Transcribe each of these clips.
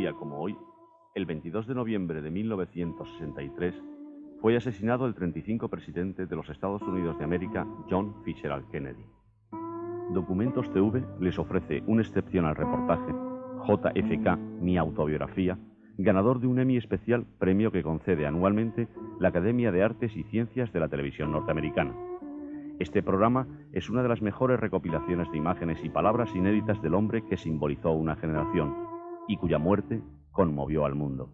día como hoy, el 22 de noviembre de 1963, fue asesinado el 35 presidente de los Estados Unidos de América, John Fitzgerald Kennedy. Documentos TV les ofrece un excepcional reportaje, JFK, mi autobiografía, ganador de un Emmy especial, premio que concede anualmente la Academia de Artes y Ciencias de la Televisión Norteamericana. Este programa es una de las mejores recopilaciones de imágenes y palabras inéditas del hombre que simbolizó una generación y cuya muerte conmovió al mundo.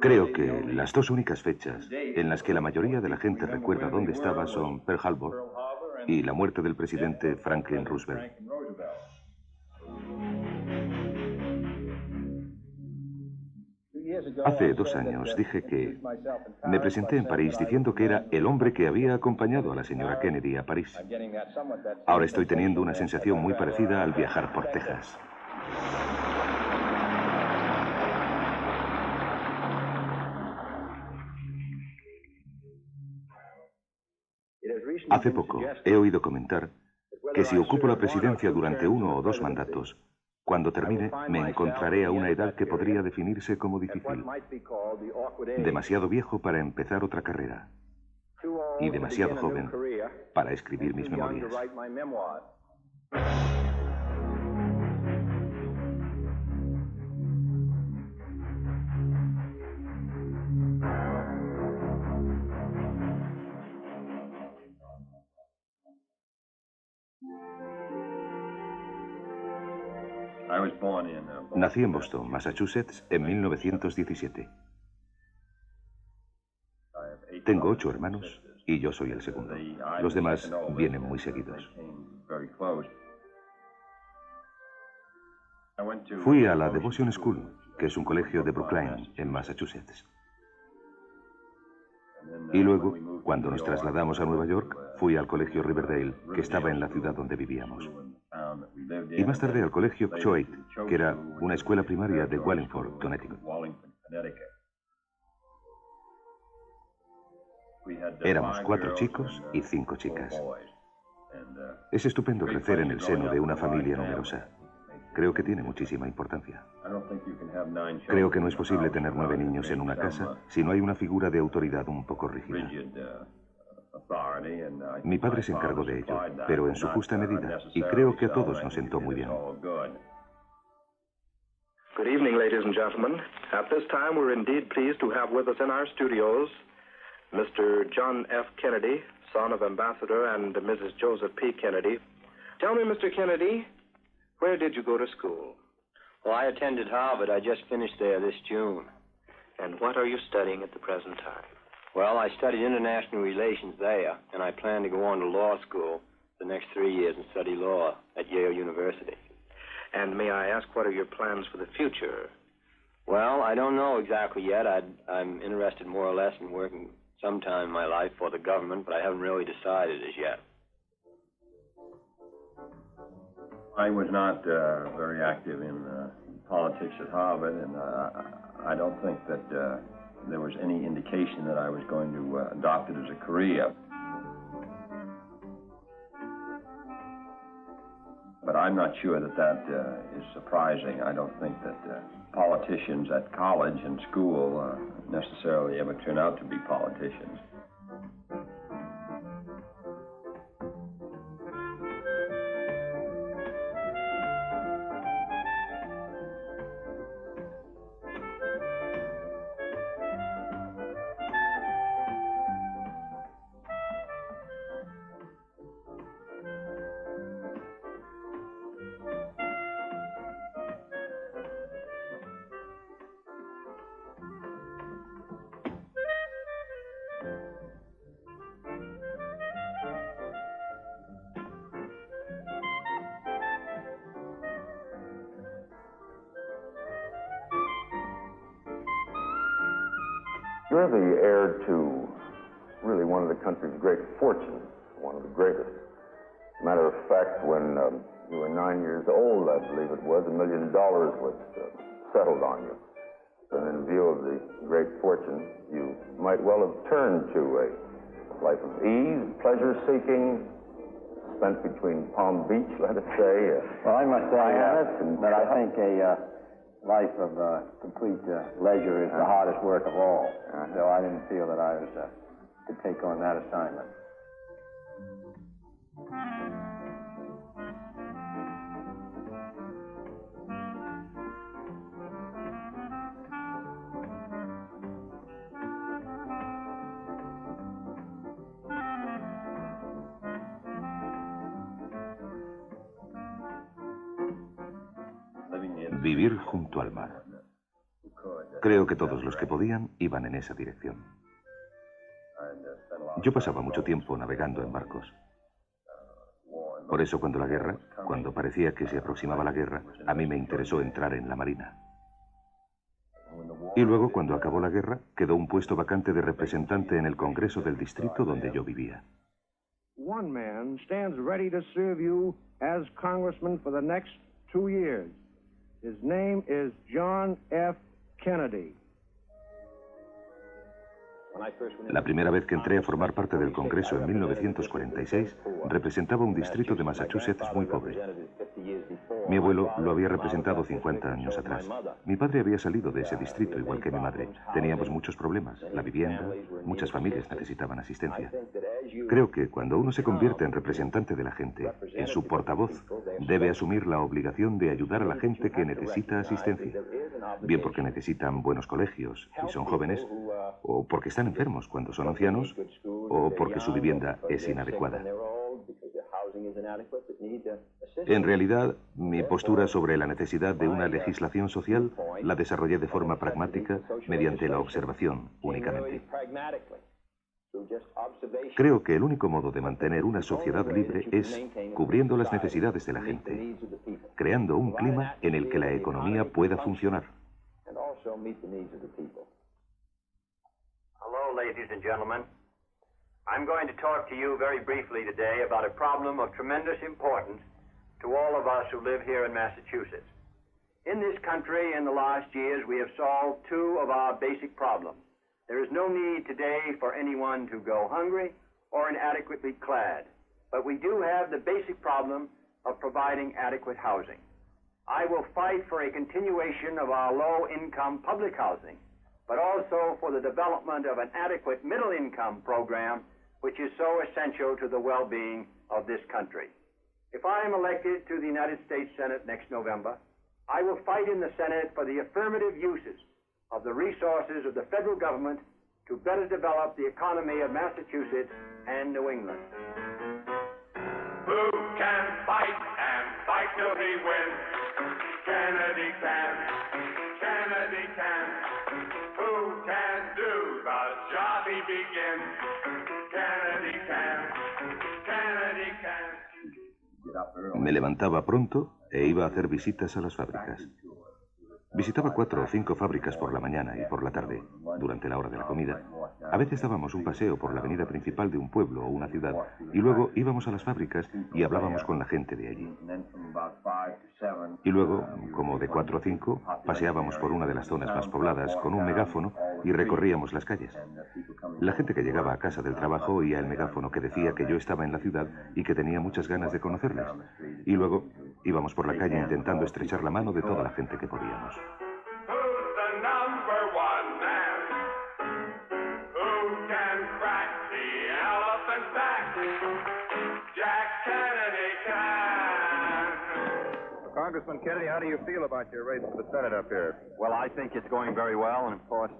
Creo que las dos únicas fechas en las que la mayoría de la gente recuerda dónde estaba son Pearl Harbor y la muerte del presidente Franklin Roosevelt. Hace 2 años dije que me presenté en París diciendo que era el hombre que había acompañado a la señora Kennedy a París. Ahora estoy teniendo una sensación muy parecida al viajar por Texas. Hace poco he oído comentar que si ocupo la presidencia durante 1 o 2 mandatos, cuando termine me encontraré a una edad que podría definirse como difícil. Demasiado viejo para empezar otra carrera y demasiado joven para escribir mis memorias. Nací en Boston, Massachusetts, en 1917. Tengo 8 hermanos y yo soy el segundo. Los demás vienen muy seguidos. Fui a la Devotion School, que es un colegio de Brookline, en Massachusetts. Y luego, cuando nos trasladamos a Nueva York, fui al colegio Riverdale, que estaba en la ciudad donde vivíamos. Y más tarde al colegio Choate, que era una escuela primaria de Wallingford, Connecticut. Éramos 4 chicos y 5 chicas. Es estupendo crecer en el seno de una familia numerosa. Creo que tiene muchísima importancia. Creo que no es posible tener 9 niños en una casa si no hay una figura de autoridad un poco rígida. Mi padre se encargó de ello, pero en su justa medida, y creo que a todos nos sentó muy bien. Good evening, ladies and gentlemen. At this time, we're indeed pleased to have with us in our studios Mr. John F. Kennedy, son of Ambassador and Mrs. Joseph P. Kennedy. Tell me, Mr. Kennedy, where did you go to school? Well, I attended Harvard. I just finished there this June. And what are you studying at the present time? Well, I studied international relations there, and I plan to go on to law school the next 3 years and study law at Yale University. And may I ask, what are your plans for the future? Well, I don't know exactly yet. I'm interested more or less in working sometime in my life for the government, but I haven't really decided as yet. I was not very active in politics at Harvard, and I don't think that there was any indication that I was going to adopt it as a career. But I'm not sure that that is surprising. I don't think that politicians at college and school necessarily ever turn out to be politicians. You're the heir to really one of the country's great fortunes, one of the greatest. Matter of fact, when you were 9 years old, I believe it was, $1 million was settled on you. And in view of really great fortune, you might well have turned to a life of ease, pleasure-seeking, spent between Palm Beach, let us say. Well, I must say that I think a life of complete leisure is the hardest work of all. So I didn't feel that I was to take on that assignment. Vivir junto al mar. Creo que todos los que podían iban en esa dirección. Yo pasaba mucho tiempo navegando en barcos. Por eso cuando parecía que se aproximaba la guerra, a mí me interesó entrar en la marina. Y luego, cuando acabó la guerra, quedó un puesto vacante de representante en el Congreso del distrito donde yo vivía. One man stands ready to serve you as congressman for the next 2 years. His name is John F. Kennedy. La primera vez que entré a formar parte del Congreso en 1946, representaba un distrito de Massachusetts muy pobre. Mi abuelo lo había representado 50 años atrás. Mi padre había salido de ese distrito, igual que mi madre. Teníamos muchos problemas. La vivienda, muchas familias necesitaban asistencia. Creo que cuando uno se convierte en representante de la gente, en su portavoz, debe asumir la obligación de ayudar a la gente que necesita asistencia. Bien porque necesitan buenos colegios y son jóvenes, o porque están enfermos cuando son ancianos, o porque su vivienda es inadecuada. En realidad, mi postura sobre la necesidad de una legislación social la desarrollé de forma pragmática mediante la observación únicamente. Creo que el único modo de mantener una sociedad libre es cubriendo las necesidades de la gente, creando un clima en el que la economía pueda funcionar. Hello, ladies and gentlemen. I'm going to talk to you very briefly today about a problem of tremendous importance to all of us who live here in Massachusetts. In this country, in the last years, we have solved 2 of our basic problems. There is no need today for anyone to go hungry or inadequately clad, but we do have the basic problem of providing adequate housing. I will fight for a continuation of our low-income public housing, but also for the development of an adequate middle-income program, which is so essential to the well-being of this country. If I am elected to the United States Senate next November, I will fight in the Senate for the affirmative uses of the resources of the federal government to better develop the economy of Massachusetts and New England. Who can fight and fight till he wins? Kennedy can. Kennedy can. Who can do the job he begins? Kennedy can. Kennedy can. Me levantaba pronto e iba a hacer visitas a las fábricas. Visitaba 4 o 5 fábricas por la mañana y por la tarde, durante la hora de la comida. A veces dábamos un paseo por la avenida principal de un pueblo o una ciudad y luego íbamos a las fábricas y hablábamos con la gente de allí. Y luego, como de 4 a 5, paseábamos por una de las zonas más pobladas con un megáfono y recorríamos las calles. La gente que llegaba a casa del trabajo oía el megáfono que decía que yo estaba en la ciudad y que tenía muchas ganas de conocerles. Y luego íbamos por la calle intentando estrechar la mano de toda la gente que podíamos. Congressman Kennedy, how do you feel about your race for the Senate up here? Well, I think it's going very well, and of course,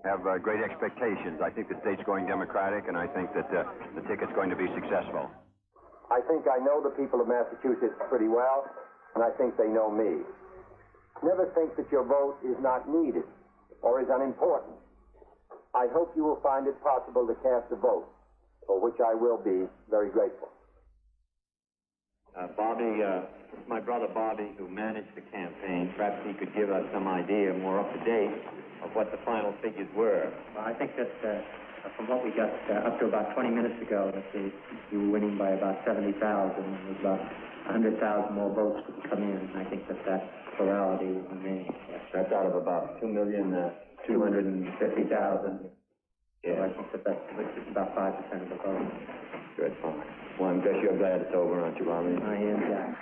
have great expectations. I think the state's going Democratic, and I think that the ticket's going to be successful. I think I know the people of Massachusetts pretty well, and I think they know me. Never think that your vote is not needed or is unimportant. I hope you will find it possible to cast a vote, for which I will be very grateful. Bobby, my brother Bobby, who managed the campaign, perhaps he could give us some idea more up to date of what the final figures were. Well, I think that from what we got up to about 20 minutes ago, that you were winning by about 70,000. There's about 100,000 more votes could come in. I think that plurality will remain. That's out of about 2 million 250,000. Yeah. So I think that's about 5% of the vote. Good, fine. Well, I guess you're glad it's over, aren't you, Bobby? I am, Jack.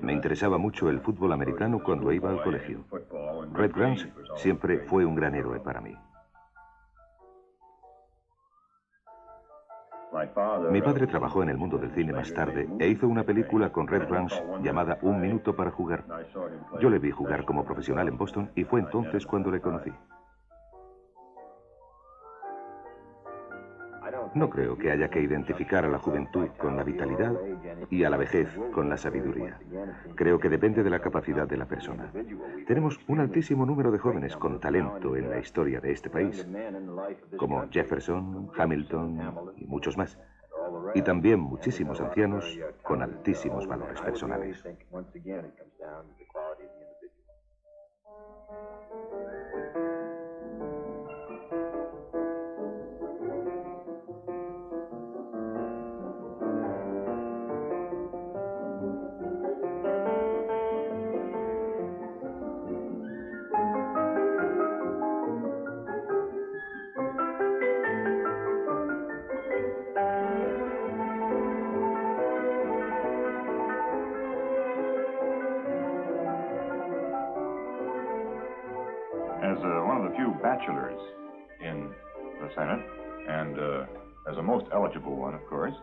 Me interesaba mucho el fútbol americano cuando iba al colegio. Red Grant siempre fue un gran héroe para mí. Mi padre trabajó en el mundo del cine más tarde e hizo una película con Red Grant llamada Un minuto para jugar. Yo le vi jugar como profesional en Boston y fue entonces cuando le conocí. No creo que haya que identificar a la juventud con la vitalidad y a la vejez con la sabiduría. Creo que depende de la capacidad de la persona. Tenemos un altísimo número de jóvenes con talento en la historia de este país, como Jefferson, Hamilton y muchos más. Y también muchísimos ancianos con altísimos valores personales. As one of the few bachelors in the Senate, and as a most eligible one, of course,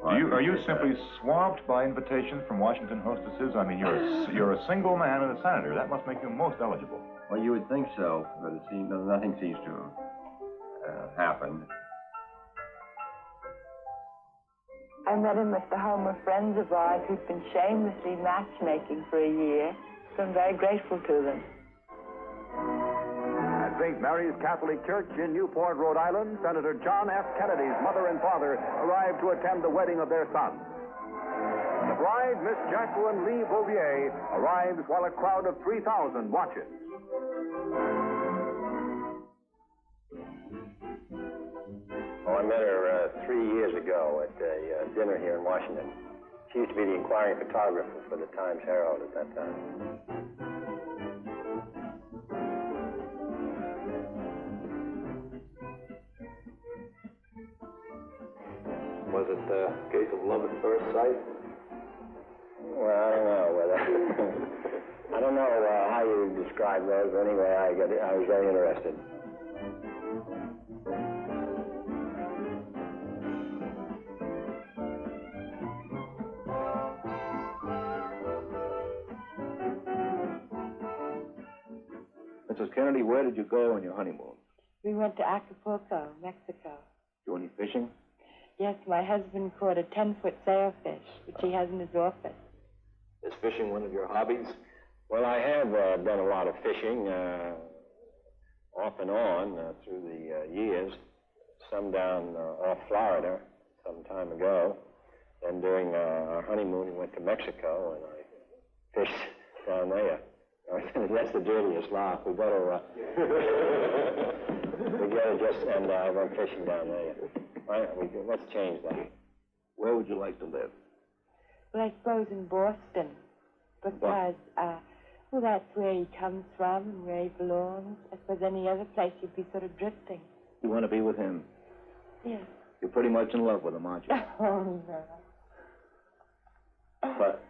are you simply swamped by invitations from Washington hostesses? I mean, you're a single man and a senator. That must make you most eligible. Well, you would think so, but it seems nothing seems to have happened. I met him at the home of friends of ours who'd been shamelessly matchmaking for a year, so I'm very grateful to them. At St. Mary's Catholic Church in Newport, Rhode Island, Senator John F. Kennedy's mother and father arrived to attend the wedding of their son. The bride, Miss Jacqueline Lee Bouvier, arrives while a crowd of 3,000 watches. Well, I met her 3 years ago at a dinner here in Washington. She used to be the inquiring photographer for the Times Herald at that time. Was it a case of love at first sight? Well, I don't know. I don't know how you describe those, but anyway, I was very interested. Mrs. Kennedy, where did you go on your honeymoon? We went to Acapulco, Mexico. Do any fishing? Yes, my husband caught a 10-foot sailfish, which he has in his office. Is fishing one of your hobbies? Well, I have done a lot of fishing, off and on through the years. Some down off Florida some time ago. Then during our honeymoon, we went to Mexico, and I fished down there. That's the dirtiest laugh. We better just, and I went fishing down there. Let's change that. Where would you like to live? Well, I suppose in Boston, because, well, that's where he comes from and where he belongs. I suppose any other place you'd be sort of drifting. You want to be with him? Yes. You're pretty much in love with him, aren't you? Oh, no. But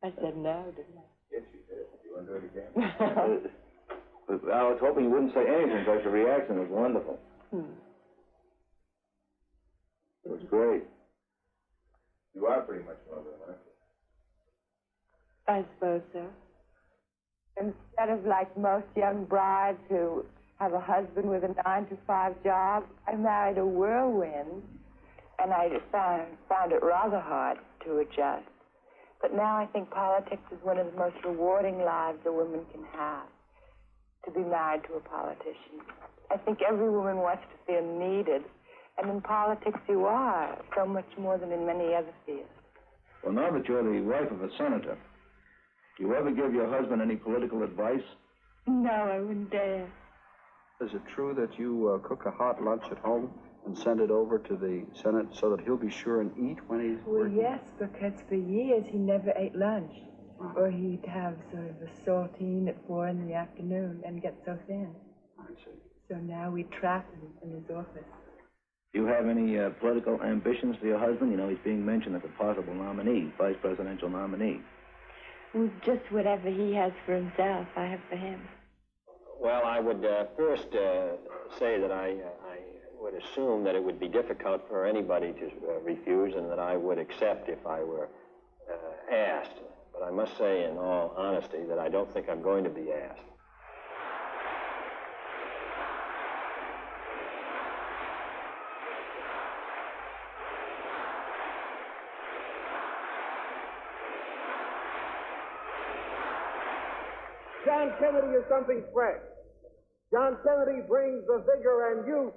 I said no, didn't I? Yes, you did. You want to do it again? I was hoping you wouldn't say anything because your reaction was wonderful. It was great. You are pretty much in love with him, aren't you? I suppose so. Instead of like most young brides who have a husband with a 9-to-5 job, I married a whirlwind, and I found it rather hard to adjust. But now I think politics is one of the most rewarding lives a woman can have, to be married to a politician. I think every woman wants to feel needed, and in politics you are, so much more than in many other fields. Well, now that you're the wife of a senator, do you ever give your husband any political advice? No, I wouldn't dare. Is it true that you cook a hot lunch at home? and send it over to the Senate so that he'll be sure and eat when he's working? Well, yes, because for years he never ate lunch. Or he'd have sort of a saltine at 4 in the afternoon and get so thin. I see. So now we trap him in his office. Do you have any political ambitions for your husband? You know, he's being mentioned as a possible nominee, vice presidential nominee. Well, just whatever he has for himself, I have for him. Well, I would first say that I would assume that it would be difficult for anybody to refuse, and that I would accept if I were asked. But I must say, in all honesty, that I don't think I'm going to be asked. John Kennedy is something fresh. John Kennedy brings the vigor and youth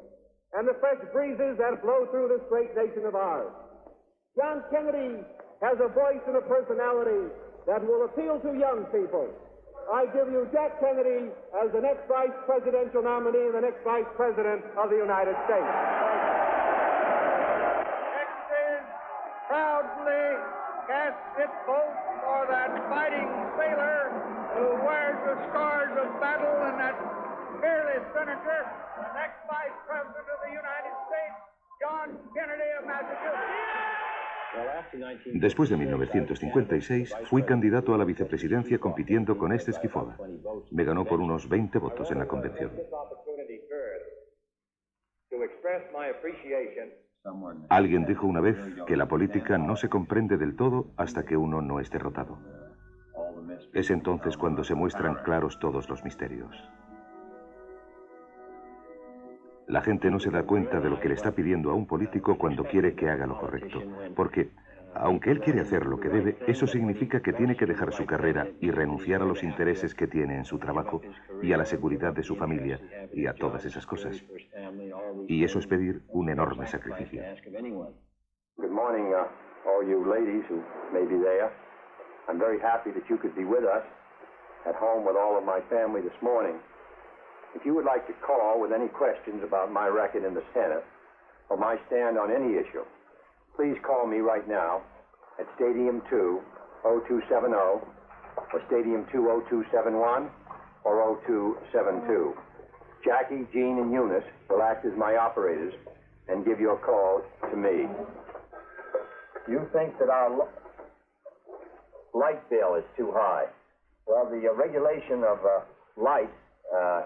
and the fresh breezes that blow through this great nation of ours. John Kennedy has a voice and a personality that will appeal to young people. I give you Jack Kennedy as the next vice presidential nominee and the next vice president of the United States. Next is proudly cast its vote for that fighting sailor who wears the scars of battle and that fearless senator, the next vice president of the United States, John Kennedy of Massachusetts. Después de 1956, fui candidato a la vicepresidencia compitiendo con Este Esquifola. Me ganó por unos 20 votos en la convención. Alguien dijo una vez que la política no se comprende del todo hasta que uno no es derrotado. Es entonces cuando se muestran claros todos los misterios. La gente no se da cuenta de lo que le está pidiendo a un político cuando quiere que haga lo correcto, porque, aunque él quiere hacer lo que debe, eso significa que tiene que dejar su carrera y renunciar a los intereses que tiene en su trabajo y a la seguridad de su familia y a todas esas cosas. Y eso es pedir un enorme sacrificio. Good morning, all you ladies who may be there. I'm very happy that you could be with us at home with all of my family this morning. If you would like to call with any questions about my record in the Senate or my stand on any issue, please call me right now at Stadium 2-0270 or Stadium 2-0271 or 0272. Jackie, Jean, and Eunice will act as my operators and give your calls to me. You think that our light bill is too high? Well, the regulation of light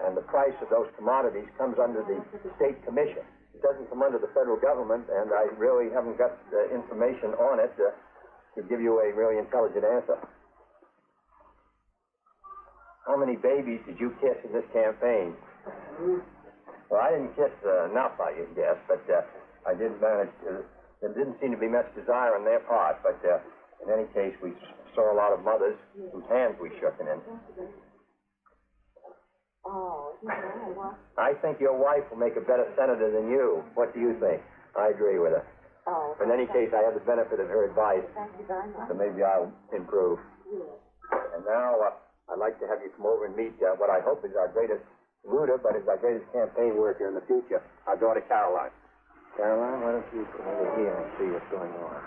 and the price of those commodities comes under the state commission. It doesn't come under the federal government, and I really haven't got information on it to give you a really intelligent answer. How many babies did you kiss in this campaign? Well, I didn't kiss enough, I guess, but I did manage to. There didn't seem to be much desire on their part, but in any case, we saw a lot of mothers whose hands we shook in. I think your wife will make a better senator than you. What do you think? I agree with her. Oh. In any case, I have the benefit of her advice. Thank you very much. So maybe I'll improve. Yes. And now I'd like to have you come over and meet what I hope is our greatest rooter, but is our greatest campaign worker in the future, our daughter Caroline. Caroline, why don't you come over here and see what's going on?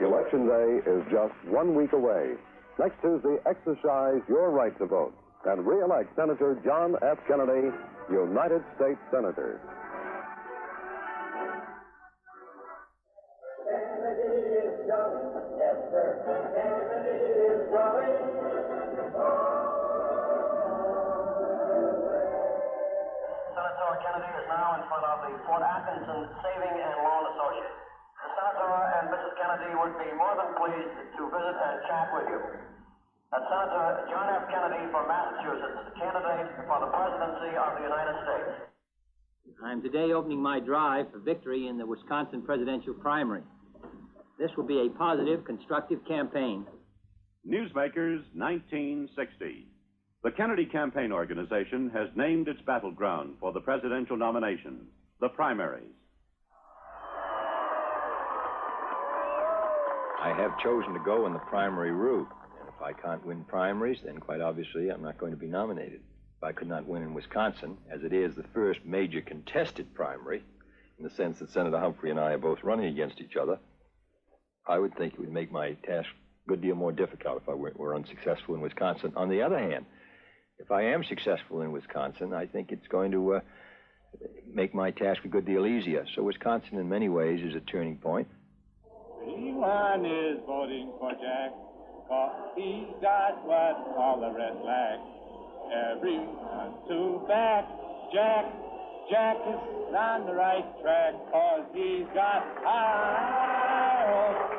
Election day is just 1 week away. Next Tuesday, exercise your right to vote and re-elect Senator John F. Kennedy, United States Senator. Senator Kennedy is now in front of the Fort Atkinson Saving and Loan Associates. The Senator and Mrs. Kennedy would be more than pleased to visit and chat with you. That's Senator John F. Kennedy from Massachusetts, candidate for the presidency of the United States. I'm today opening my drive for victory in the Wisconsin presidential primary. This will be a positive, constructive campaign. Newsmakers, 1960. The Kennedy Campaign Organization has named its battleground for the presidential nomination, the primaries. I have chosen to go in the primary route. And if I can't win primaries, then quite obviously I'm not going to be nominated. If I could not win in Wisconsin, as it is the first major contested primary, in the sense that Senator Humphrey and I are both running against each other, I would think it would make my task a good deal more difficult if I were unsuccessful in Wisconsin. On the other hand, if I am successful in Wisconsin, I think it's going to make my task a good deal easier. So Wisconsin, in many ways, is a turning point. Everyone is voting for Jack, 'cause he's got what all the rest lack. Everyone to back Jack. Jack is on the right track, 'cause he's got high hopes.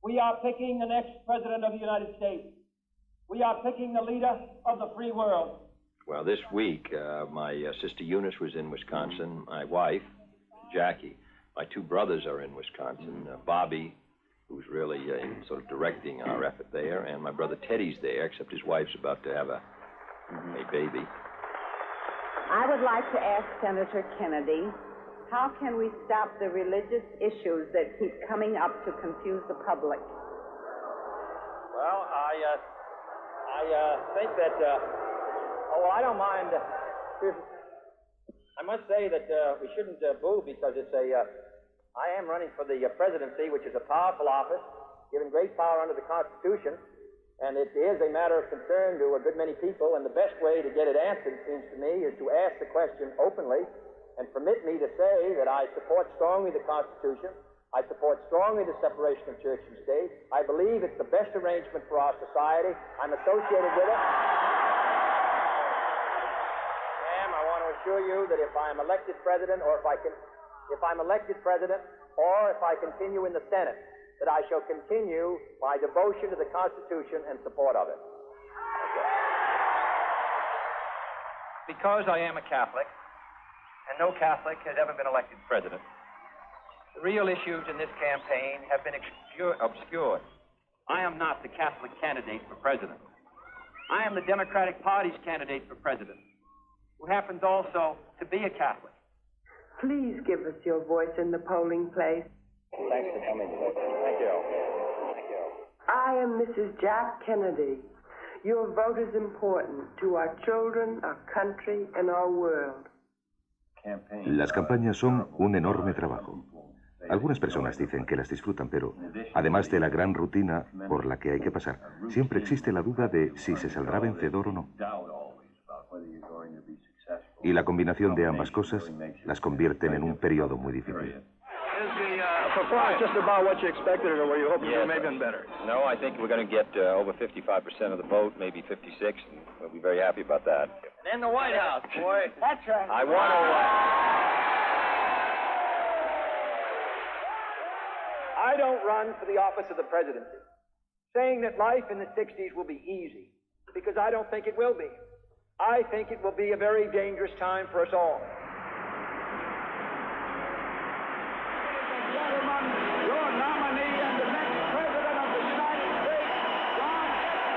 We are picking the next president of the United States. We are picking the leader of the free world. Well, this week, my sister Eunice was in Wisconsin, my wife, Jackie. My two brothers are in Wisconsin, Bobby, who's really sort of directing our effort there, and my brother Teddy's there, except his wife's about to have a baby. I would like to ask Senator Kennedy, how can we stop the religious issues that keep coming up to confuse the public? Well, I think that, I don't mind. I must say that we shouldn't boo because it's I am running for the presidency, which is a powerful office, given great power under the Constitution, and it is a matter of concern to a good many people, and the best way to get it answered, it seems to me, is to ask the question openly and permit me to say that I support strongly the Constitution. I support strongly the separation of church and state. I believe it's the best arrangement for our society. I'm associated with it. Ma'am, I want to assure you that if I'm elected president, or if I'm elected president, or if I continue in the Senate, that I shall continue my devotion to the Constitution and support of it. Because I am a Catholic, and no Catholic has ever been elected president, the real issues in this campaign have been obscured. I am not the Catholic candidate for president. I am the Democratic Party's candidate for president, who happens also to be a Catholic. Please give us your voice in the polling place. Thanks for coming today. Thank you. Thank you. I am Mrs. Jack Kennedy. Your vote is important to our children, our country, and our world. Las campañas son un enorme trabajo. Algunas personas dicen que las disfrutan, pero además de la gran rutina por la que hay que pasar, siempre existe la duda de si se saldrá vencedor o no. Y la combinación de ambas cosas las convierten en un periodo muy difícil. Performance just about what you expected, or were you hoping for maybe better? No, I think we're going to get over 55% of the vote, maybe 56, and we'll be very happy about that. And in the White House, boy. That's right. I want I don't run for the office of the presidency, saying that life in the 60s will be easy, because I don't think it will be. I think it will be a very dangerous time for us all. Your nominee and the next president of the United States, John F.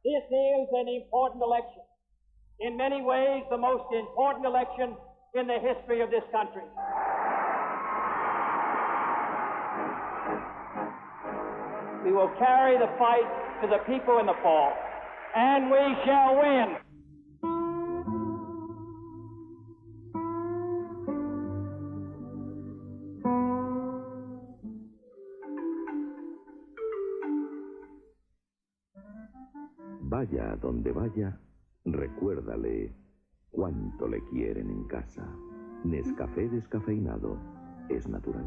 This is an important election. In many ways, the most important election in the history of this country. We will carry the fight to the people in the fall, and we shall win. Vaya a donde vaya, recuérdale cuánto le quieren en casa. Nescafé descafeinado es natural.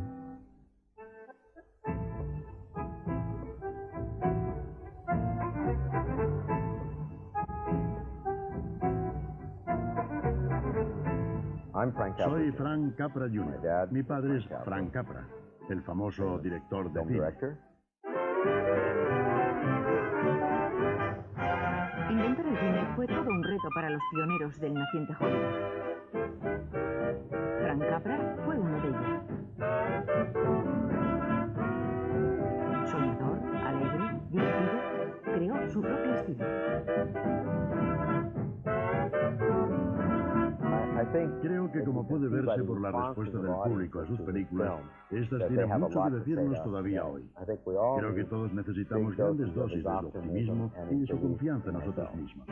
Soy Frank Capra Jr. Mi padre es Frank Capra, el famoso director de cine. Inventar el cine fue todo un reto para los pioneros del naciente Hollywood. Frank Capra fue uno de ellos. Soñador, alegre, divertido, creó su propio estilo. Creo que, como puede verse por la respuesta del público a sus películas, estas tienen mucho que decirnos todavía hoy. Creo que todos necesitamos grandes dosis de su optimismo y de su confianza en nosotros mismos.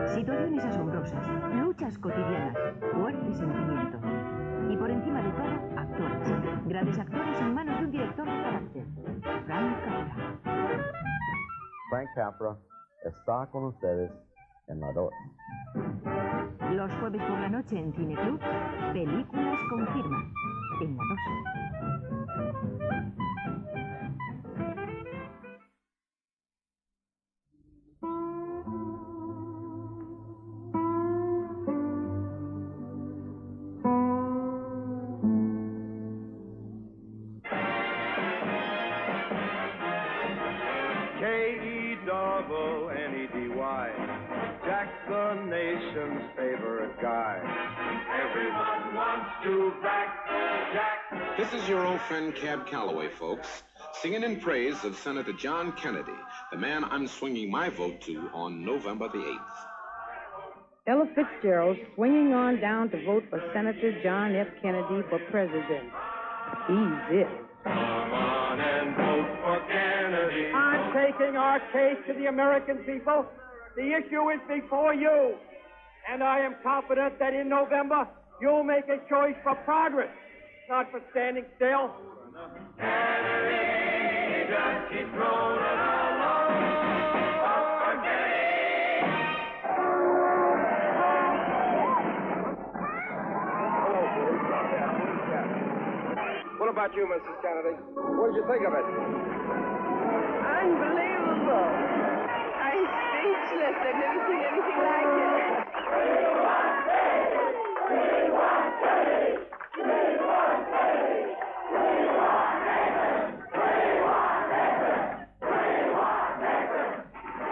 Situaciones asombrosas, luchas cotidianas, fuertes sentimientos. Y por encima de todo, actores. Grandes actores en manos de un director de carácter. Frank Capra. Frank Capra está con ustedes en la 2. Los jueves por la noche en Cine Club, Películas con Firma, en la 2. K-E-double-N-E-D-Y, Jack the nation's favorite guy. Everyone wants to back Jack. This is your old friend Cab Calloway, folks, singing in praise of Senator John Kennedy, the man I'm swinging my vote to on November the 8th. Ella Fitzgerald swinging on down to vote for Senator John F. Kennedy for president. He's it. Come on and vote for Kennedy. I'm taking our case to the American people. The issue is before you. And I am confident that in November, you'll make a choice for progress, not for standing still. Kennedy, just keep rolling along. What about you, Mrs. Kennedy? What did you think of it? Unbelievable. I'm speechless. I've never seen anything like it.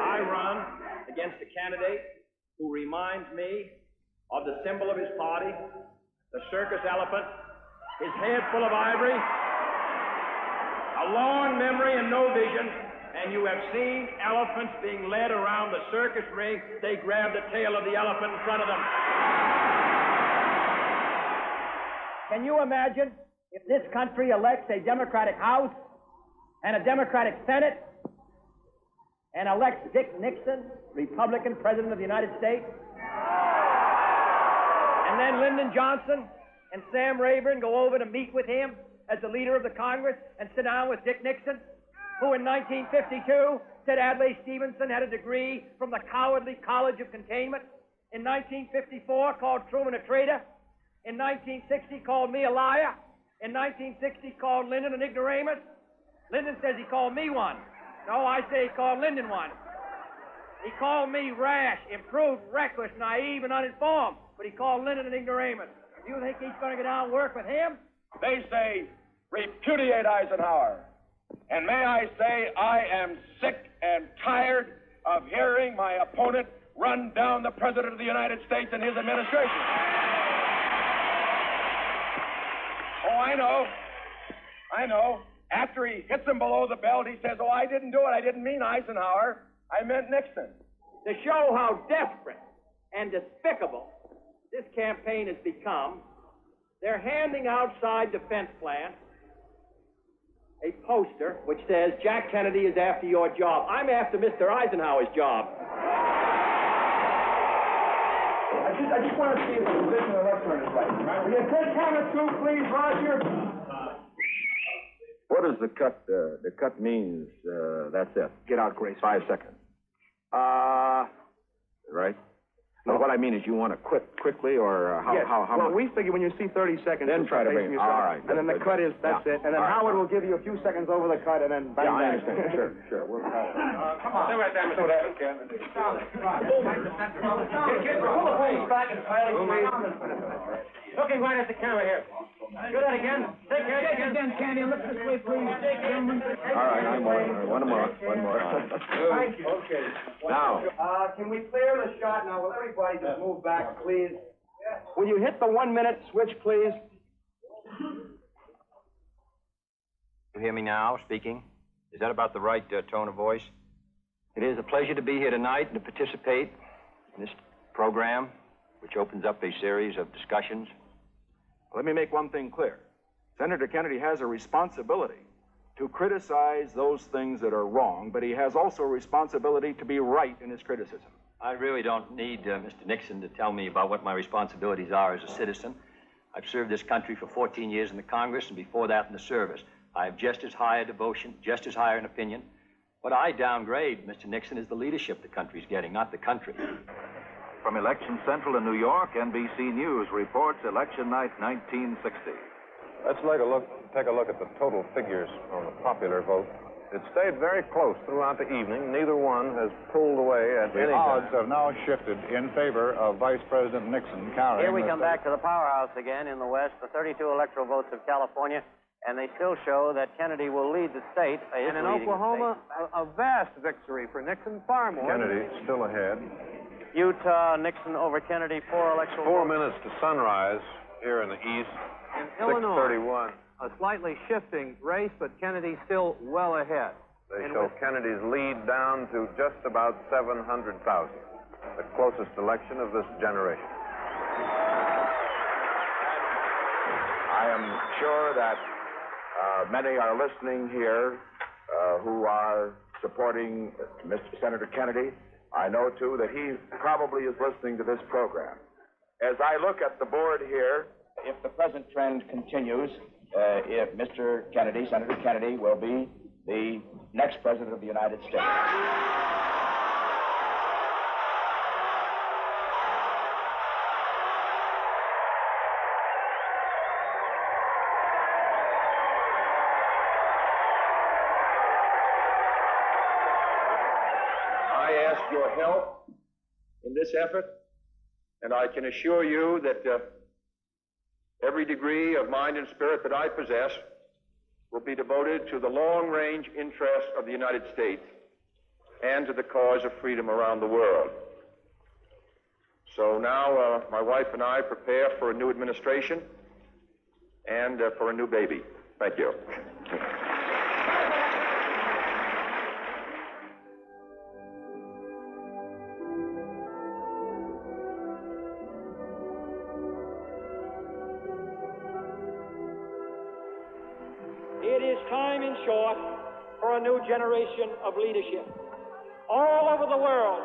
I run against a candidate who reminds me of the symbol of his party, the circus elephant, his head full of ivory, a long memory and no vision, and you have seen elephants being led around the circus ring. They grab the tail of the elephant in front of them. Can you imagine if this country elects a Democratic House and a Democratic Senate and elects Dick Nixon, Republican President of the United States, and then Lyndon Johnson and Sam Rayburn go over to meet with him as the leader of the Congress and sit down with Dick Nixon, who in 1952 said Adlai Stevenson had a degree from the Cowardly College of Containment, in 1954 called Truman a traitor, in 1960 called me a liar, in 1960 called Lyndon an ignoramus. Lyndon says he called me one. No, I say he called Lyndon one. He called me rash, improved, reckless, naive, and uninformed, but he called Lyndon an ignoramus. You think he's going to get down and work with him? They say, repudiate Eisenhower. And may I say, I am sick and tired of hearing my opponent run down the President of the United States and his administration. Oh, I know. After he hits him below the belt, he says, oh, I didn't do it. I didn't mean Eisenhower. I meant Nixon. To show how desperate and despicable this campaign has become, they're handing outside defense plants a poster which says, Jack Kennedy is after your job. I'm after Mr. Eisenhower's job. I just want to see if the position of the lectern is right. Will you take camera 2, please, Roger? What does the cut, the cut means, that's it? Get out, Grace. 5 seconds. Right? No, what I mean is you want to quit quickly or how well, much? we figure when you see 30 seconds, Then try to bring it. All right. And then the cut is, that's it. And then Howard will give you a few seconds over the cut and then bang, Yeah, I bang. understand. Sure. We'll cut it. Come on. Stay right there, Mr. Kennedy. Pull the phones back and filing, please. Looking right at the camera here. Do that again. Take care. Take it again, Candy. Look this way, please. All right, I'm one more. Thank you. Okay. Now. Can we clear the shot now? Will everybody just move back, please? Will you hit the 1-minute switch, please? You hear me now, speaking? Is that about the right tone of voice? It is a pleasure to be here tonight and to participate in this program, which opens up a series of discussions. Let me make one thing clear. Senator Kennedy has a responsibility to criticize those things that are wrong, but he has also a responsibility to be right in his criticism. I really don't need Mr. Nixon to tell me about what my responsibilities are as a citizen. I've served this country for 14 years in the Congress, and before that in the service. I have just as high a devotion, just as high an opinion. What I downgrade, Mr. Nixon, is the leadership the country's getting, not the country. From Election Central in New York, NBC News reports election night 1960. Let's take a look at the total figures on the popular vote. It stayed very close throughout the evening. Neither one has pulled away at any time. The odds have now shifted in favor of Vice President Nixon carrying. Here we come back to the powerhouse again in the West, the 32 electoral votes of California, and they still show that Kennedy will lead the state. And in Oklahoma, a vast victory for Nixon, far more. Kennedy still ahead. Utah, Nixon over Kennedy, 4 electoral 4 votes. minutes to sunrise here in the East. In Illinois, 6:31. a slightly shifting race, but Kennedy still well ahead. They show Kennedy's lead down to just about 700,000, the closest election of this generation. I am sure that many are listening here who are supporting Mr. Senator Kennedy. I know, too, that he probably is listening to this program. As I look at the board here, if the present trend continues, if Mr. Kennedy, Senator Kennedy, will be the next president of the United States. I ask your help in this effort, and I can assure you that every degree of mind and spirit that I possess will be devoted to the long-range interests of the United States and to the cause of freedom around the world. So now my wife and I prepare for a new administration and for a new baby. Thank you. It is time, in short, for a new generation of leadership. All over the world,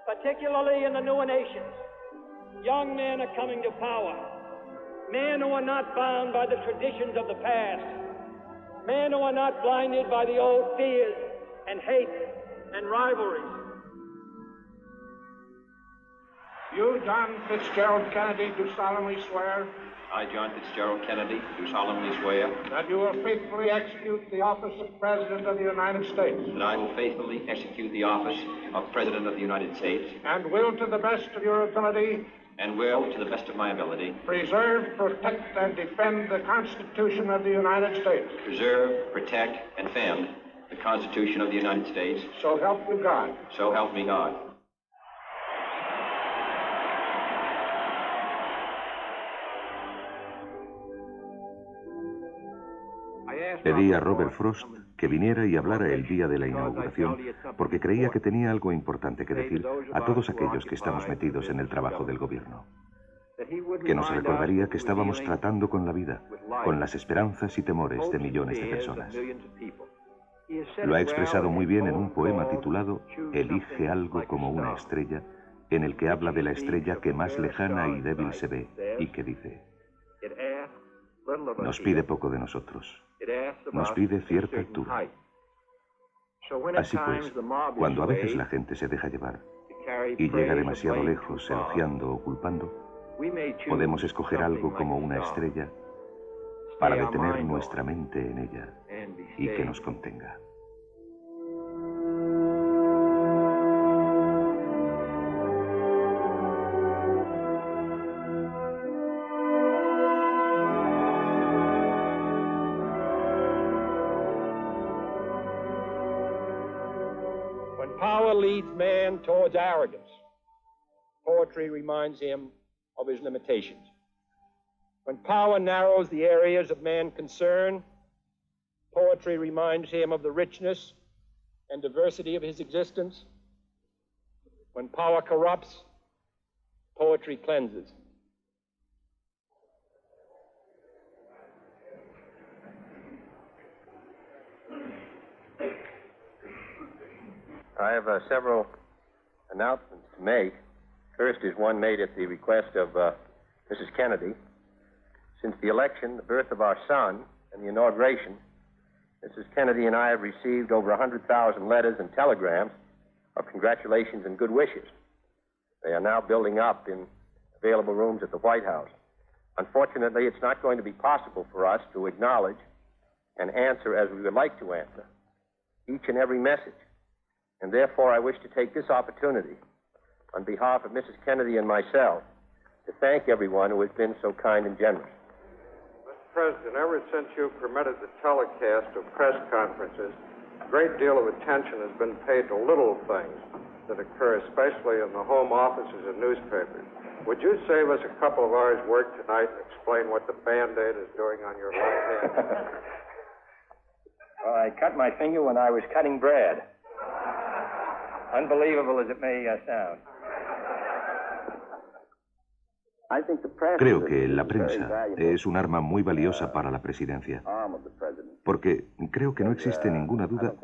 particularly in the newer nations, young men are coming to power. Men who are not bound by the traditions of the past. Men who are not blinded by the old fears and hate and rivalries. You, John Fitzgerald Kennedy, do solemnly swear I, John Fitzgerald Kennedy, do solemnly swear that you will faithfully execute the office of President of the United States that I will faithfully execute the office of President of the United States and will, to the best of your ability, and will, to the best of my ability, preserve, protect, and defend the Constitution of the United States. preserve, protect, and defend the Constitution of the United States. So help you God. So help me God. Pedí a Robert Frost que viniera y hablara el día de la inauguración porque creía que tenía algo importante que decir a todos aquellos que estamos metidos en el trabajo del gobierno. Que nos recordaría que estábamos tratando con la vida, con las esperanzas y temores de millones de personas. Lo ha expresado muy bien en un poema titulado Elige algo como una estrella, en el que habla de la estrella que más lejana y débil se ve y que dice: nos pide poco de nosotros, nos pide cierta altura. Así pues, cuando a veces la gente se deja llevar y llega demasiado lejos elogiando o culpando, podemos escoger algo como una estrella para detener nuestra mente en ella y que nos contenga. When power leads man towards arrogance, poetry reminds him of his limitations. When power narrows the areas of man's concern, poetry reminds him of the richness and diversity of his existence. When power corrupts, poetry cleanses. I have several announcements to make. First is one made at the request of Mrs. Kennedy. Since the election, the birth of our son, and the inauguration, Mrs. Kennedy and I have received over 100,000 letters and telegrams of congratulations and good wishes. They are now building up in available rooms at the White House. Unfortunately, it's not going to be possible for us to acknowledge and answer as we would like to answer each and every message. And therefore, I wish to take this opportunity on behalf of Mrs. Kennedy and myself to thank everyone who has been so kind and generous. Mr. President, ever since you permitted the telecast of press conferences, a great deal of attention has been paid to little things that occur, especially in the home offices of newspapers. Would you save us a couple of hours' work tonight and explain what the Band-Aid is doing on your left hand? Well, I cut my finger when I was cutting bread. Unbelievable as it may sound. Creo que la prensa es un arma muy valiosa para la presidencia, porque creo que no existe ninguna duda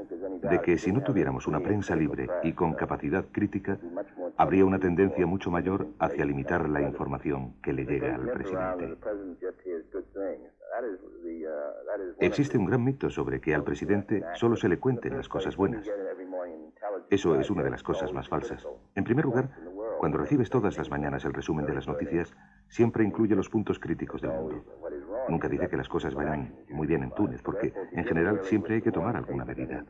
de que si no tuviéramos una prensa libre y con capacidad crítica, habría una tendencia mucho mayor hacia limitar la información que le llega al presidente. Existe un gran mito sobre que al presidente solo se le cuenten las cosas buenas. Eso es una de las cosas más falsas. En primer lugar, cuando recibes todas las mañanas el resumen de las noticias, siempre incluye los puntos críticos del mundo. Nunca dice que las cosas vayan muy bien en Túnez, porque en general siempre hay que tomar alguna medida.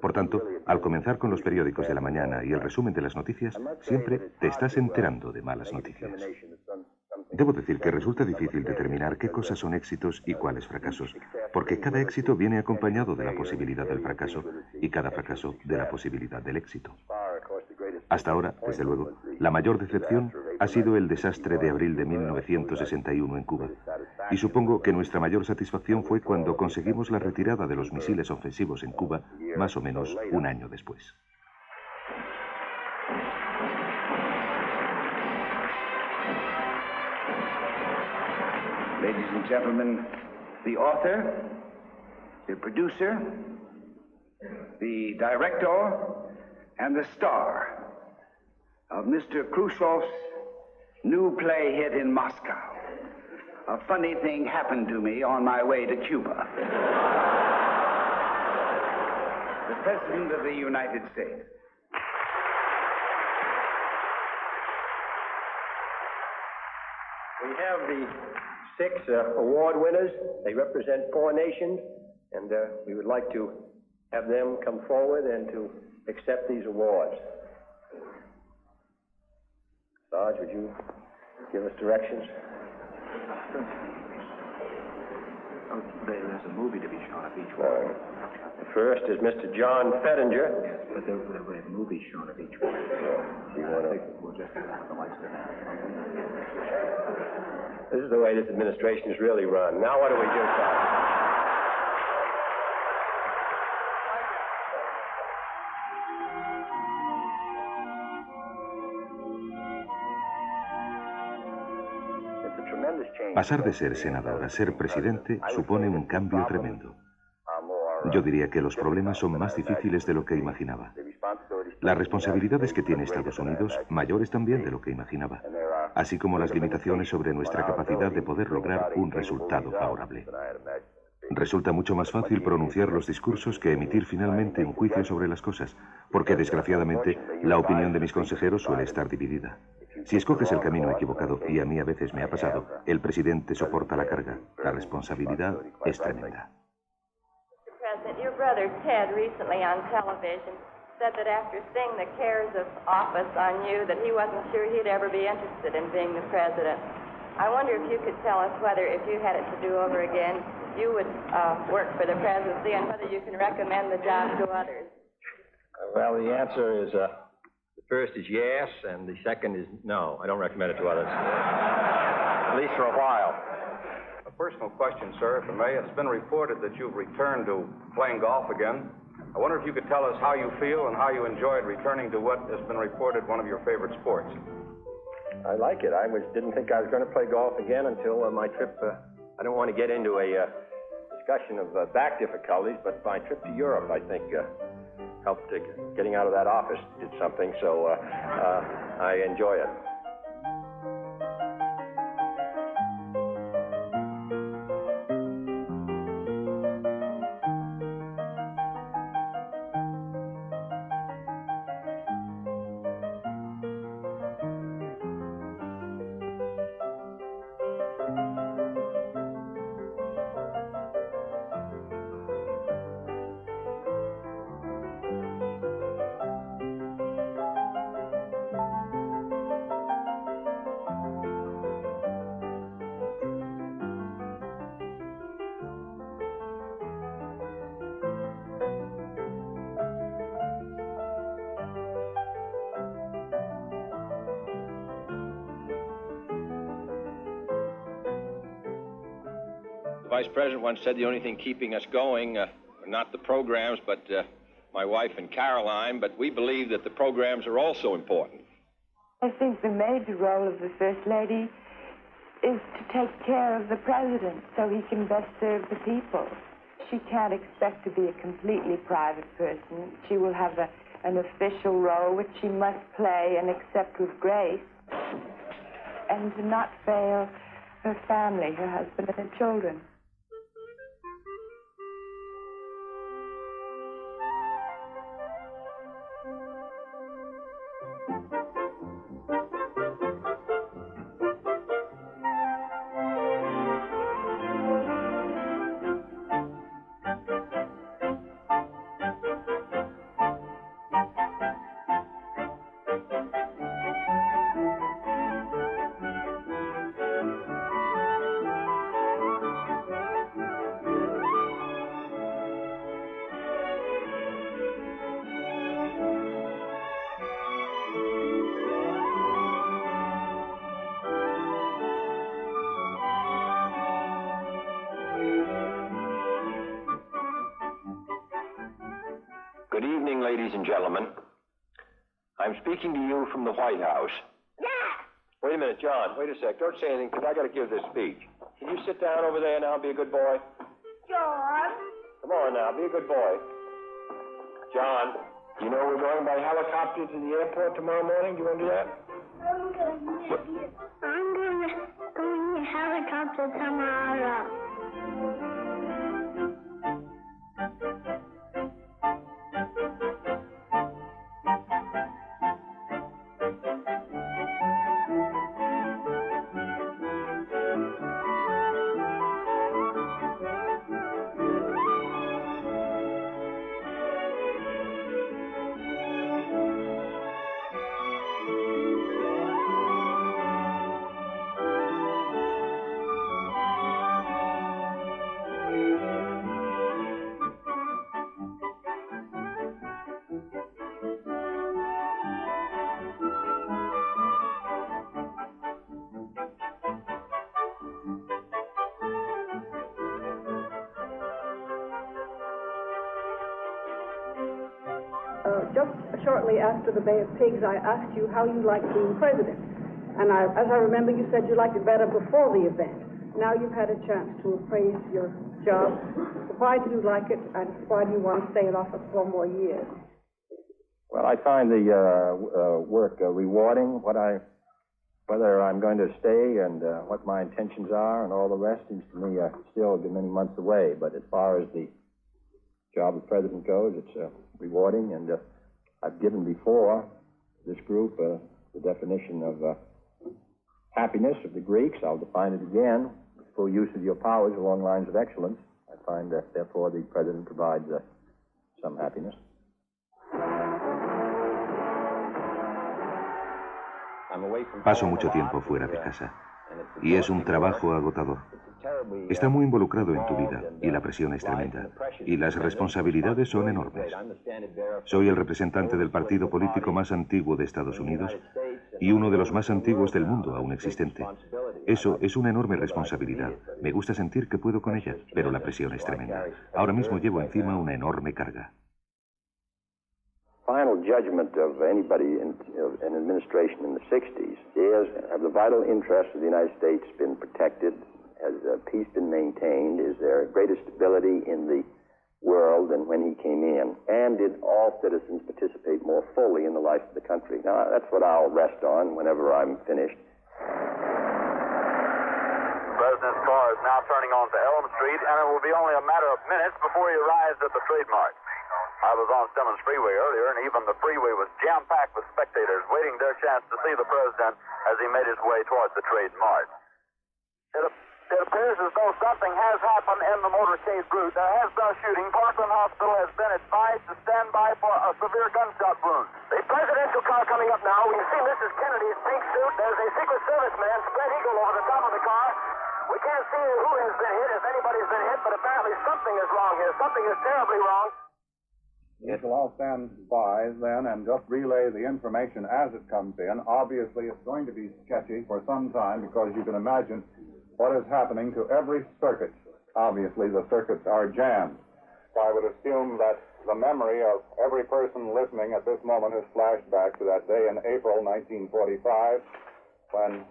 Por tanto, al comenzar con los periódicos de la mañana y el resumen de las noticias, siempre te estás enterando de malas noticias. Debo decir que resulta difícil determinar qué cosas son éxitos y cuáles fracasos, porque cada éxito viene acompañado de la posibilidad del fracaso y cada fracaso de la posibilidad del éxito. Hasta ahora, desde luego, la mayor decepción ha sido el desastre de abril de 1961 en Cuba, y supongo que nuestra mayor satisfacción fue cuando conseguimos la retirada de los misiles ofensivos en Cuba, más o menos un año después. Ladies and gentlemen, the author, the producer, the director, and the star of Mr. Khrushchev's new play hit in Moscow. A funny thing happened to me on my way to Cuba. The President of the United States. We have the 6 award winners. They represent 4 nations, and we would like to have them come forward and to accept these awards. Sarge, would you give us directions? There's a movie to be shown of each one. The first is Mr. John Fettinger. Yes, but there'll be a movie shown of each one. We'll just have the lights to that. This is the way this administration is really run. Now what do we do, Sarge? Pasar de ser senador a ser presidente supone un cambio tremendo. Yo diría que los problemas son más difíciles de lo que imaginaba. Las responsabilidades que tiene Estados Unidos, mayores también de lo que imaginaba, así como las limitaciones sobre nuestra capacidad de poder lograr un resultado favorable. Resulta mucho más fácil pronunciar los discursos que emitir finalmente un juicio sobre las cosas, porque desgraciadamente la opinión de mis consejeros suele estar dividida. Si escoges el camino equivocado, y a mí a veces me ha pasado, el presidente soporta la carga. La responsabilidad es tremenda. Mr. President, your brother Ted recently on television said that after seeing the cares of office on you, that he wasn't sure he'd ever be interested in being the president. I wonder if you could tell us whether, if you had it to do over again, you would work for the presidency, and whether you can recommend the job to others. Well, the answer is the The first is yes, and the second is no. I don't recommend it to others. At least for a while. A personal question, sir, if I may. It's been reported that you've returned to playing golf again. I wonder if you could tell us how you feel and how you enjoyed returning to what has been reported one of your favorite sports. I like it. I didn't think I was going to play golf again until my trip. I don't want to get into a discussion of back difficulties, but my trip to Europe, I think, helped getting out of that office did something, so I enjoy it. The Vice President once said the only thing keeping us going, not the programs, but my wife and Caroline, but we believe that the programs are also important. I think the major role of the First Lady is to take care of the President so he can best serve the people. She can't expect to be a completely private person. She will have an official role which she must play and accept with grace, and to not fail her family, her husband and her children. Good evening, ladies and gentlemen. I'm speaking to you from the White House. Wait a minute, John. Wait a sec. Don't say anything, because I got to give this speech. Can you sit down over there now and be a good boy? John. Come on now, be a good boy. John, you know we're going by helicopter to the airport tomorrow morning. Do you want to do that? I'm going to go in the helicopter tomorrow. Just shortly after the Bay of Pigs, I asked you how you liked being president. And as I remember, you said you liked it better before the event. Now you've had a chance to appraise your job. Why do you like it, and why do you want to stay in office 4 more years? Well, I find the work rewarding. Whether I'm going to stay and what my intentions are and all the rest seems to me still many months away. But as far as the job of president goes, it's rewarding, and I've given before this group the definition of happiness of the Greeks. I'll define it again. Full use of your powers along lines of excellence. I find that, therefore, the president provides some happiness. Paso mucho tiempo fuera de casa y es un trabajo agotador. Está muy involucrado en tu vida y la presión es tremenda. Y las responsabilidades son enormes. Soy el representante del partido político más antiguo de Estados Unidos y uno de los más antiguos del mundo aún existente. Eso es una enorme responsabilidad. Me gusta sentir que puedo con ella, pero la presión es tremenda. Ahora mismo llevo encima una enorme carga. Final judgment of anybody in an administration in the 60s is, have the vital interests of the United States been protected? Has peace been maintained? Is there greater stability in the world than when he came in? And did all citizens participate more fully in the life of the country? Now, that's what I'll rest on whenever I'm finished. The President's car is now turning onto Elm Street, and it will be only a matter of minutes before he arrives at the trademark. I was on Simmons Freeway earlier, and even the freeway was jam-packed with spectators waiting their chance to see the President as he made his way towards the trademark. It appears as though something has happened in the motorcade route. There has been a shooting. Parkland Hospital has been advised to stand by for a severe gunshot wound. The presidential car coming up now. We can see Mrs. Kennedy's pink suit. There's a Secret Service man, spread eagle, over the top of the car. We can't see who has been hit, if anybody's been hit, but apparently something is wrong here. Something is terribly wrong. We shall all stand by then and just relay the information as it comes in. Obviously, it's going to be sketchy for some time because you can imagine what is happening to every circuit. Obviously, the circuits are jammed. I would assume that the memory of every person listening at this moment has flashed back to that day in April 1945 when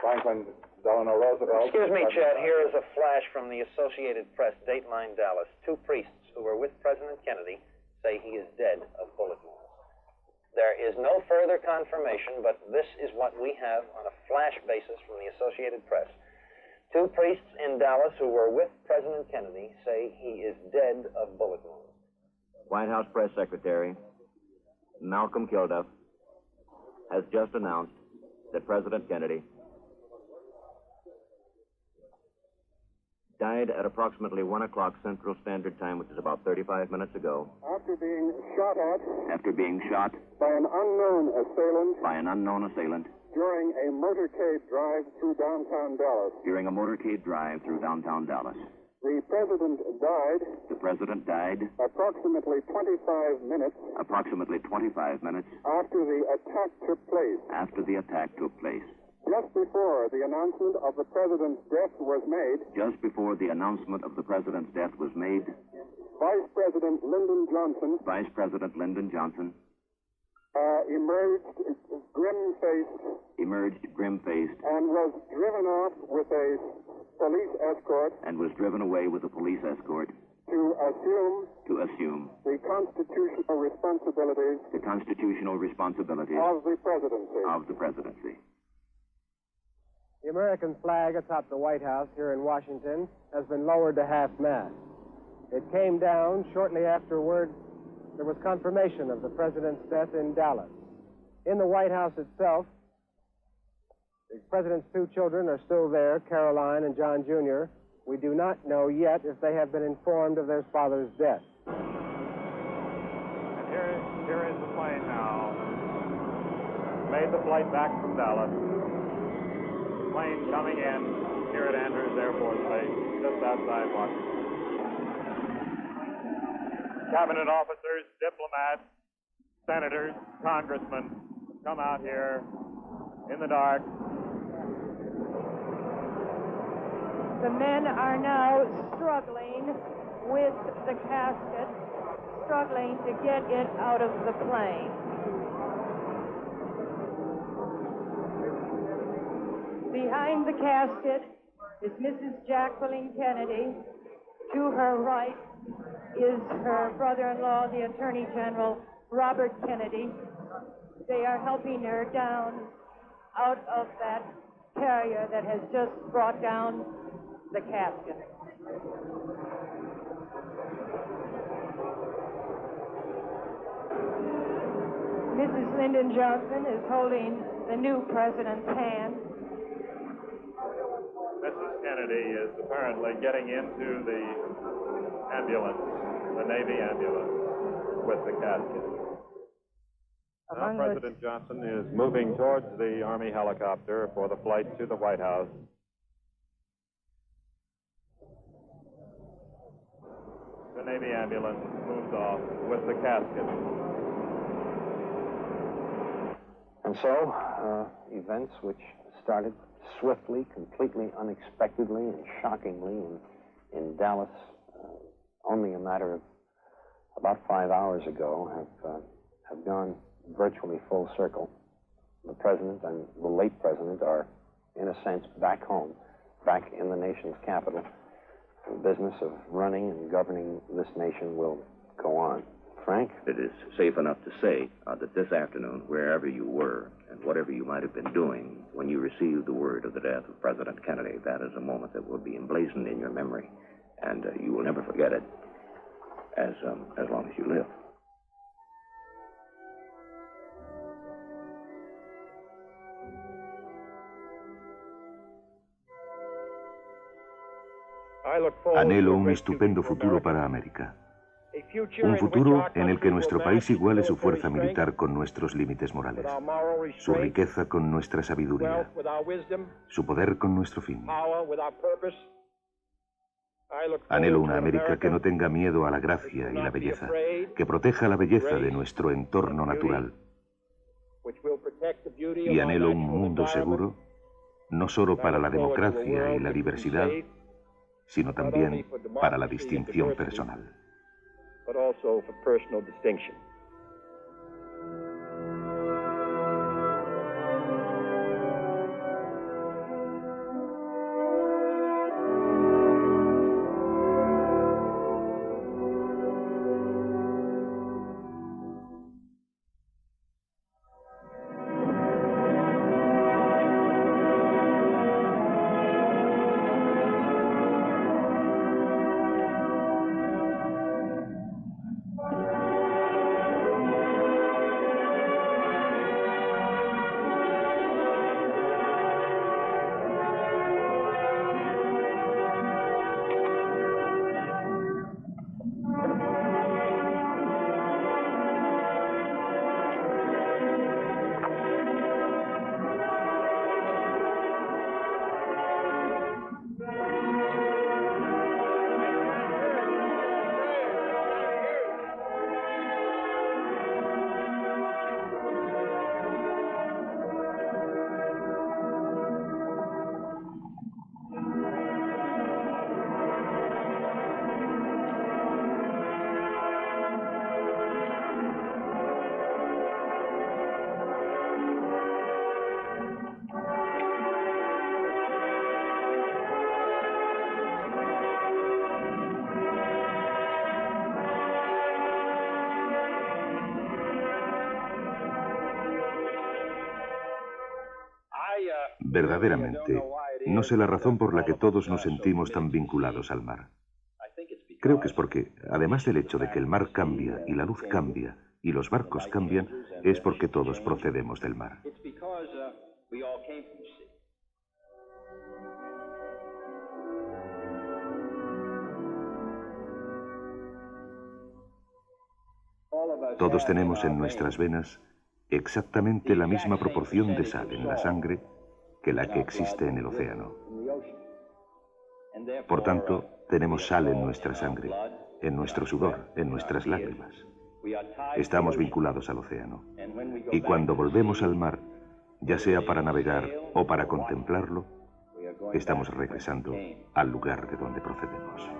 Franklin Delano Roosevelt... Excuse me, Chad. Here is a flash from the Associated Press, Dateline Dallas. 2 priests who were with President Kennedy say he is dead of bullet wounds. There is no further confirmation, but this is what we have on a flash basis from the Associated Press. 2 priests in Dallas who were with President Kennedy say he is dead of bullet wounds. White House Press Secretary Malcolm Kilduff has just announced that President Kennedy died at approximately 1 o'clock Central Standard Time, which is about 35 minutes ago. After being shot at After being shot by an unknown assailant during a motorcade drive through downtown Dallas. The President died approximately 25 minutes after the attack took place. Just before the announcement of the President's death was made, Vice President Lyndon Johnson emerged grim-faced and was driven off with a police escort to assume the constitutional responsibilities of the presidency. The American flag atop the White House here in Washington has been lowered to half-mast. It came down shortly afterward. There was confirmation of the president's death in Dallas. In the White House itself, the president's 2 children are still there, Caroline and John Jr. We do not know yet if they have been informed of their father's death. And here is the plane now. Made the flight back from Dallas. Plane coming in here at Andrews Air Force Base, just outside Washington. Cabinet officers, diplomats, senators, congressmen come out here in the dark. The men are now struggling with the casket, struggling to get it out of the plane. Behind the casket is Mrs. Jacqueline Kennedy. To her right is her brother-in-law, the Attorney General, Robert Kennedy. They are helping her down out of that carrier that has just brought down the casket. Mrs. Lyndon Johnson is holding the new president's hand. Mrs. Kennedy is apparently getting into the ambulance, the Navy ambulance, with the casket. Now President Johnson is moving towards the Army helicopter for the flight to the White House. The Navy ambulance moved off with the casket. And so, events which started swiftly, completely unexpectedly and shockingly in Dallas only a matter of about 5 hours ago have gone virtually full circle. The President and the late President are, in a sense, back home, back in the nation's capital. The business of running and governing this nation will go on. Frank? It is safe enough to say that this afternoon, wherever you were and whatever you might have been doing when you received the word of the death of President Kennedy, that is a moment that will be emblazoned in your memory, and you will never forget it as long as you live. Anhelo un estupendo futuro para América. Un futuro en el que nuestro país iguale su fuerza militar con nuestros límites morales, su riqueza con nuestra sabiduría, su poder con nuestro fin. Anhelo una América que no tenga miedo a la gracia y la belleza, que proteja la belleza de nuestro entorno natural. Y anhelo un mundo seguro, no solo para la democracia y la diversidad, sino también para la distinción personal. But also for personal distinction. Verdaderamente, no sé la razón por la que todos nos sentimos tan vinculados al mar. Creo que es porque, además del hecho de que el mar cambia y la luz cambia y los barcos cambian, es porque todos procedemos del mar. Todos tenemos en nuestras venas exactamente la misma proporción de sal en la sangre que la que existe en el océano. Por tanto, tenemos sal en nuestra sangre, en nuestro sudor, en nuestras lágrimas. Estamos vinculados al océano. Y cuando volvemos al mar, ya sea para navegar o para contemplarlo, estamos regresando al lugar de donde procedemos.